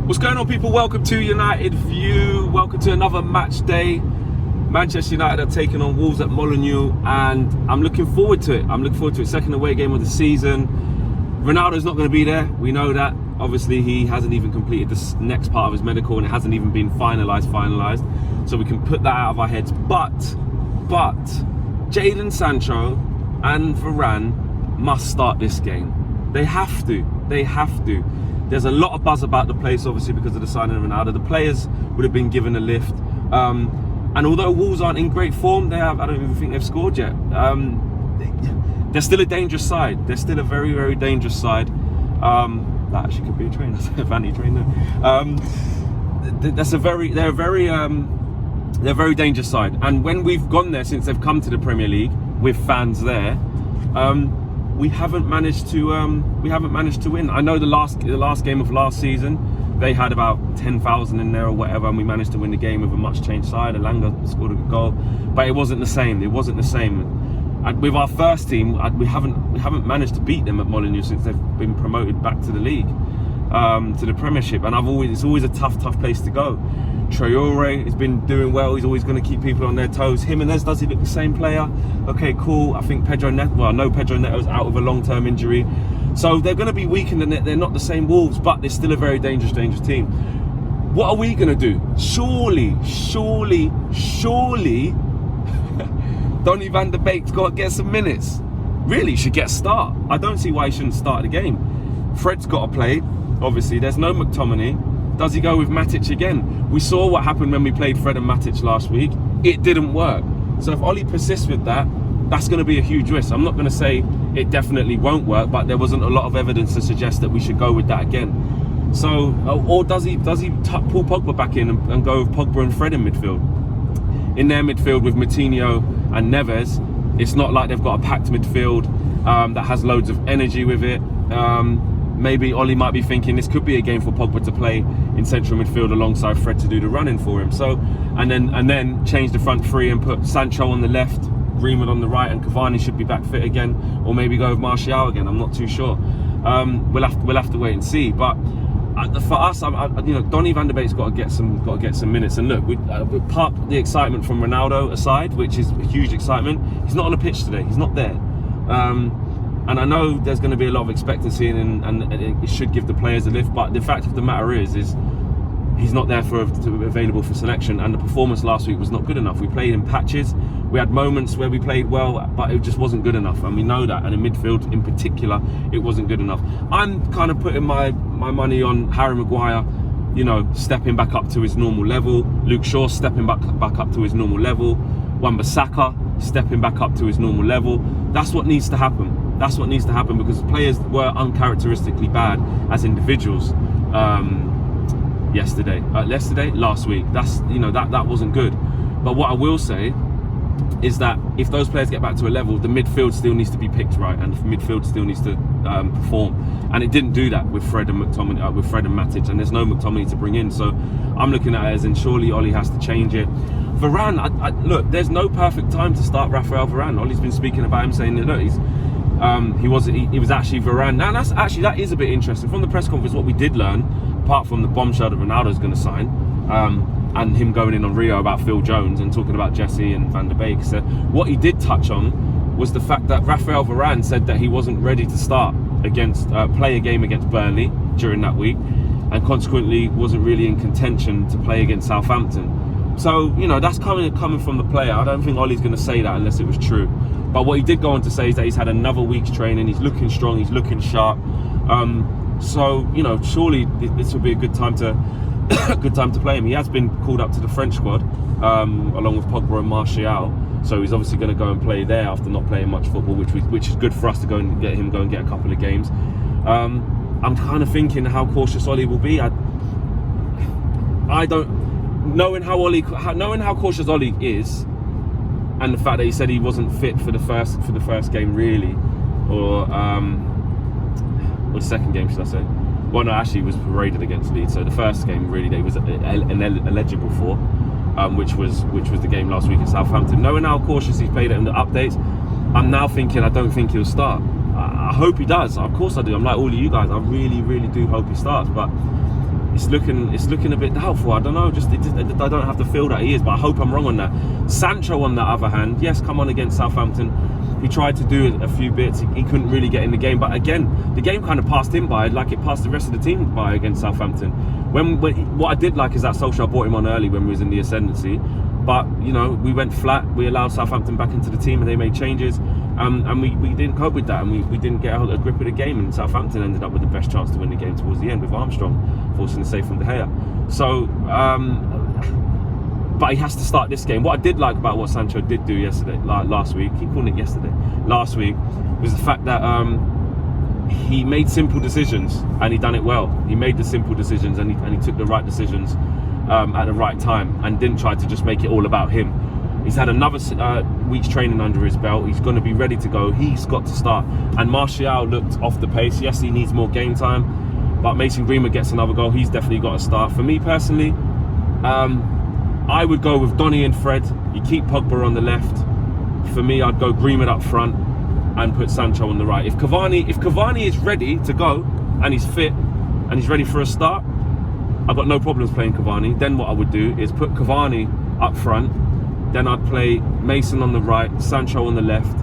What's going on, people? Welcome to United View. Welcome to another match day. Manchester United are taking on Wolves at Molineux, and I'm looking forward to it. Second away game of the season. Ronaldo's not going to be there. We know that. Obviously, he hasn't even completed this next part of his medical, and it hasn't even been finalised. So we can put that out of our heads. But Jadon Sancho and Varane must start this game. They have to. There's a lot of buzz about the place, obviously, because of the signing of Ronaldo. The players would have been given a lift. And although Wolves aren't in great form, I don't even think they've scored yet. They're still a dangerous side. They're still a very, very dangerous side. That actually could be a train. That's a vanity train there. They're a very dangerous side. And when we've gone there since they've come to the Premier League with fans there, we haven't managed to win. I know the last game of last season, they had about 10,000 in there or whatever, and we managed to win the game with a much changed side. Elanga scored a good goal, but it wasn't the same. And with our first team, we haven't managed to beat them at Molineux since they've been promoted back to the league, to the Premiership. And it's always a tough place to go. Traore has been doing well. He's always going to keep people on their toes. Jimenez, does he look the same player? Okay, cool. I think Pedro Neto's out with a long-term injury. So they're going to be weakened, and they're not the same Wolves, but they're still a very dangerous team. What are we going to do? Surely, Donny van de Beek's got to get some minutes. Really, should get a start. I don't see why he shouldn't start the game. Fred's got to play. Obviously, there's no McTominay. Does he go with Matic again? We saw what happened when we played Fred and Matic last week. It didn't work. So if Ollie persists with that, that's going to be a huge risk. I'm not going to say it definitely won't work, but there wasn't a lot of evidence to suggest that we should go with that again. So, or does he pull Pogba back in and go with Pogba and Fred in midfield? In their midfield with Moutinho and Neves, it's not like they've got a packed midfield that has loads of energy with it. Maybe Ollie might be thinking this could be a game for Pogba to play in central midfield alongside Fred to do the running for him. So, and then change the front three and put Sancho on the left, Greenwood on the right, and Cavani should be back fit again, or maybe go with Martial again. I'm not too sure. We'll have to wait and see. But for us, Donny van de Beek's got to get some minutes. And look, we park the excitement from Ronaldo aside, which is a huge excitement. He's not on the pitch today. He's not there. And I know there's going to be a lot of expectancy, and it should give the players a lift. But the fact of the matter is he's not there available for selection. And the performance last week was not good enough. We played in patches. We had moments where we played well, but it just wasn't good enough. And we know that. And in midfield in particular, it wasn't good enough. I'm kind of putting my money on Harry Maguire, stepping back up to his normal level. Luke Shaw stepping back up to his normal level. Wan-Bissaka stepping back up to his normal level. That's what needs to happen. Because players were uncharacteristically bad as individuals last week. That wasn't good. But what I will say is that if those players get back to a level, the midfield still needs to be picked right, and the midfield still needs to perform. And it didn't do that with Fred and Matic, and there's no McTominay to bring in. So I'm looking at it as in surely Ollie has to change it. Varane, look, there's no perfect time to start Raphael Varane. Ollie's been speaking about him, saying that look, he was actually Varane. Now that is a bit interesting. From the press conference, what we did learn, apart from the bombshell that Ronaldo's going to sign, and him going in on Rio about Phil Jones and talking about Jesse and Van der Beek, so what he did touch on was the fact that Raphael Varane said that he wasn't ready to start play a game against Burnley during that week, and consequently wasn't really in contention to play against Southampton. So, that's coming from the player. I don't think Ollie's going to say that unless it was true. But what he did go on to say is that he's had another week's training. He's looking strong. He's looking sharp. So, surely this will be a good time to play him. He has been called up to the French squad, along with Pogba and Martial. So he's obviously going to go and play there after not playing much football, which is good for us to go and get a couple of games. I'm kind of thinking how cautious Ollie will be. I don't. Knowing how cautious Ollie is, and the fact that he said he wasn't fit for the first game really, or the second game, should I say? Well, no, actually, he was paraded against Leeds. So the first game really that he was eligible for, which was the game last week in Southampton. Knowing how cautious he's played it in the updates, I'm now thinking I don't think he'll start. I hope he does. Of course I do. I'm like all of you guys. I really, really do hope he starts, but it's looking a bit doubtful. I don't know. I don't have the feel that he is, but I hope I'm wrong on that. Sancho, on the other hand, yes, come on against Southampton. He tried to do a few bits. He couldn't really get in the game. But again, the game kind of passed him by, like it passed the rest of the team by against Southampton. What I did like is that Solskjaer brought him on early when we was in the ascendancy. But, you know, we went flat. We allowed Southampton back into the team and they made changes. And we didn't cope with that. And we didn't get a grip of the game. And Southampton ended up with the best chance to win the game towards the end with Armstrong forcing the save from De Gea. So, but he has to start this game. What I did like about what Sancho did do last week, keep calling it yesterday, last week, was the fact that he made simple decisions and he done it well. He made the simple decisions and he took the right decisions at the right time and didn't try to just make it all about him. He's had another week's training under his belt. He's going to be ready to go. He's got to start. And Martial looked off the pace. Yes, he needs more game time, but Mason Greenwood gets another goal. He's definitely got to start. For me personally, I would go with Donny and Fred. You keep Pogba on the left. For me, I'd go Greenwood up front and put Sancho on the right. If Cavani is ready to go and he's fit and he's ready for a start, I've got no problems playing Cavani. Then what I would do is put Cavani up front. Then I'd play Mason on the right, Sancho on the left,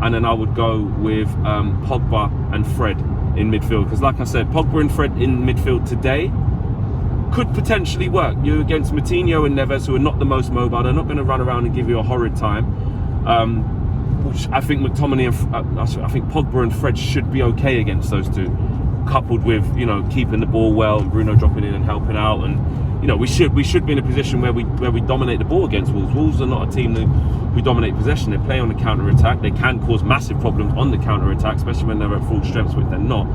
and then I would go with Pogba and Fred in midfield. Because like I said, Pogba and Fred in midfield today could potentially work. You're against Moutinho and Neves, who are not the most mobile. They're not going to run around and give you a horrid time. Which I think McTominay and I think Pogba and Fred should be okay against those two, coupled with, you know, keeping the ball well, and Bruno dropping in and helping out, and you know, we should be in a position where we dominate the ball against Wolves. Wolves are not a team who dominate possession. They play on the counter attack. They can cause massive problems on the counter attack, especially when they're at full strength, which they're not.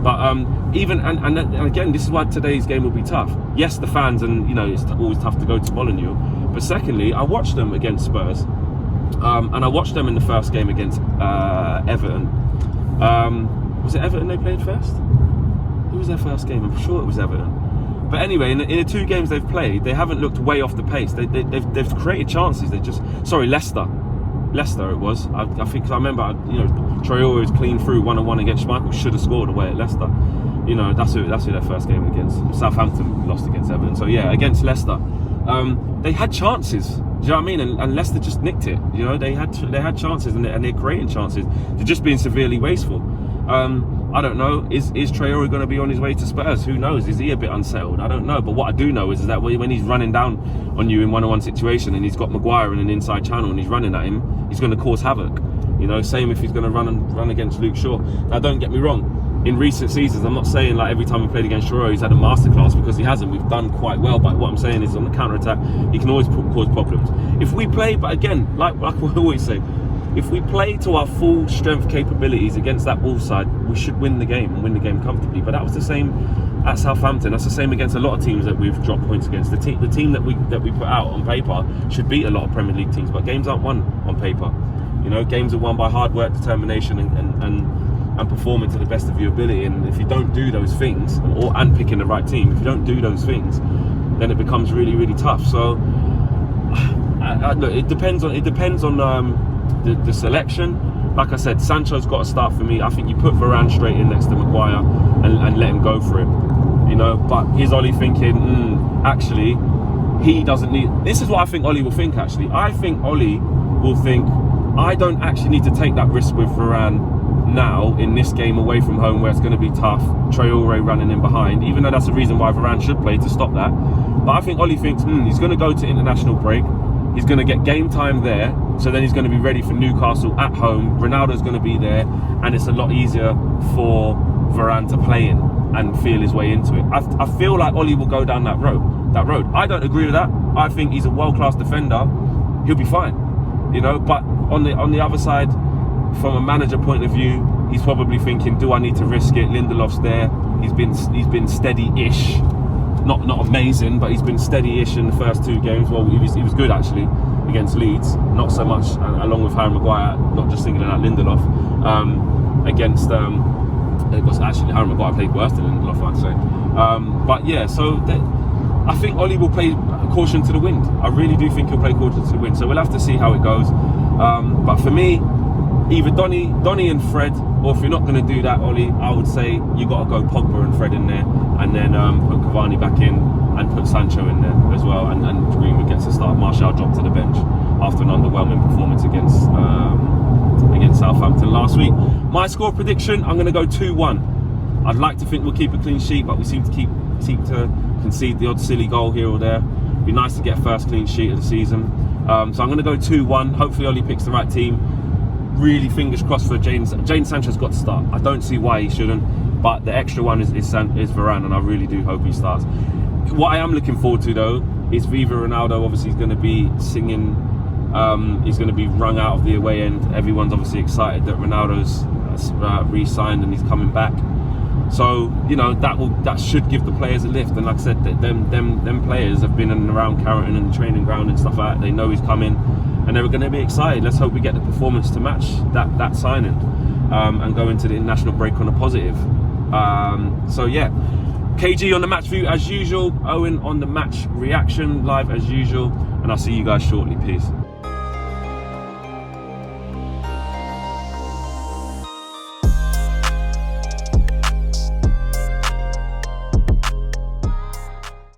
But even and again, this is why today's game will be tough. Yes, the fans, and you know, it's always tough to go to Molineux. But secondly, I watched them against Spurs, and I watched them in the first game against Everton. Was it Everton they played first? Who was their first game? I'm sure it was Everton. But anyway, in the two games they've played, they haven't looked way off the pace. They've created chances. Leicester it was. I think I remember, you know, Traore was clean through 1-on-1 against Schmeichel. Should have scored away at Leicester. You know, that's who their first game against. Southampton lost against Everton. So yeah, against Leicester, they had chances. Do you know what I mean? And Leicester just nicked it. You know, they had chances and they're creating chances. They're just being severely wasteful. I don't know. Is Traore going to be on his way to Spurs? Who knows? Is he a bit unsettled? I don't know. But what I do know is that when he's running down on you in 1-on-1 situation and he's got Maguire in an inside channel and he's running at him, he's going to cause havoc. You know, same if he's going to run against Luke Shaw. Now, don't get me wrong. In recent seasons, I'm not saying like every time we played against Traore he's had a masterclass, because he hasn't. We've done quite well. But what I'm saying is on the counter attack, he can always cause problems. If we play, but again, like I always say, if we play to our full strength capabilities against that Wolves side, we should win the game and win the game comfortably. But that was the same at Southampton. That's the same against a lot of teams that we've dropped points against. The team that we put out on paper should beat a lot of Premier League teams, but games aren't won on paper. You know, games are won by hard work, determination, and performing to the best of your ability. And if you don't do those things, and picking the right team, if you don't do those things, then it becomes really, really tough. So look, it depends on the selection. Like I said, Sancho's got to start for me. I think you put Varane straight in next to Maguire and let him go for it. You know, but is Ollie thinking, actually, he doesn't need... This is what I think Ollie will think, actually. I think Ollie will think, I don't actually need to take that risk with Varane now in this game away from home where it's going to be tough. Traore running in behind, even though that's the reason why Varane should play to stop that. But I think Ollie thinks, he's going to go to international break. He's going to get game time there, so then he's going to be ready for Newcastle at home. Ronaldo's going to be there, and it's a lot easier for Varane to play in and feel his way into it. I feel like Ollie will go down that road. I don't agree with that. I think he's a world-class defender. He'll be fine, you know. But on the other side, from a manager point of view, he's probably thinking, do I need to risk it? Lindelof's there. He's been steady-ish. Not amazing, but he's been steady-ish in the first two games. Well, he was good actually against Leeds, not so much, along with Harry Maguire, not just thinking about Lindelof. Against it was actually Harry Maguire played worse than Lindelof, I'd say. But yeah, so I think Ollie will play caution to the wind. I really do think he'll play caution to the wind. So we'll have to see how it goes. But for me, either Donny and Fred, or if you're not going to do that, Ollie, I would say you got to go Pogba and Fred in there, and then put Cavani back in and put Sancho in there as well, and Greenwood gets a start. Martial dropped to the bench after an underwhelming performance against Southampton last week. My score prediction, I'm going to go 2-1. I'd like to think we'll keep a clean sheet, but we seem to concede the odd silly goal here or there. Be nice to get a first clean sheet of the season. So I'm going to go 2-1. Hopefully Ollie picks the right team. Really fingers crossed for Jadon Sancho's got to start. I don't see why he shouldn't, but the extra one is Varane, and I really do hope he starts. What I am looking forward to though is Viva Ronaldo. Obviously he's going to be singing, he's going to be rung out of the away end. Everyone's obviously excited that Ronaldo's re-signed and he's coming back. So, you know, that should give the players a lift. And like I said, them players have been in and around Carrington and the training ground and stuff like that. They know he's coming and they're going to be excited. Let's hope we get the performance to match that signing, and go into the international break on a positive. So yeah, KG on the match view as usual, Owen on the match reaction live as usual, and I'll see you guys shortly. Peace.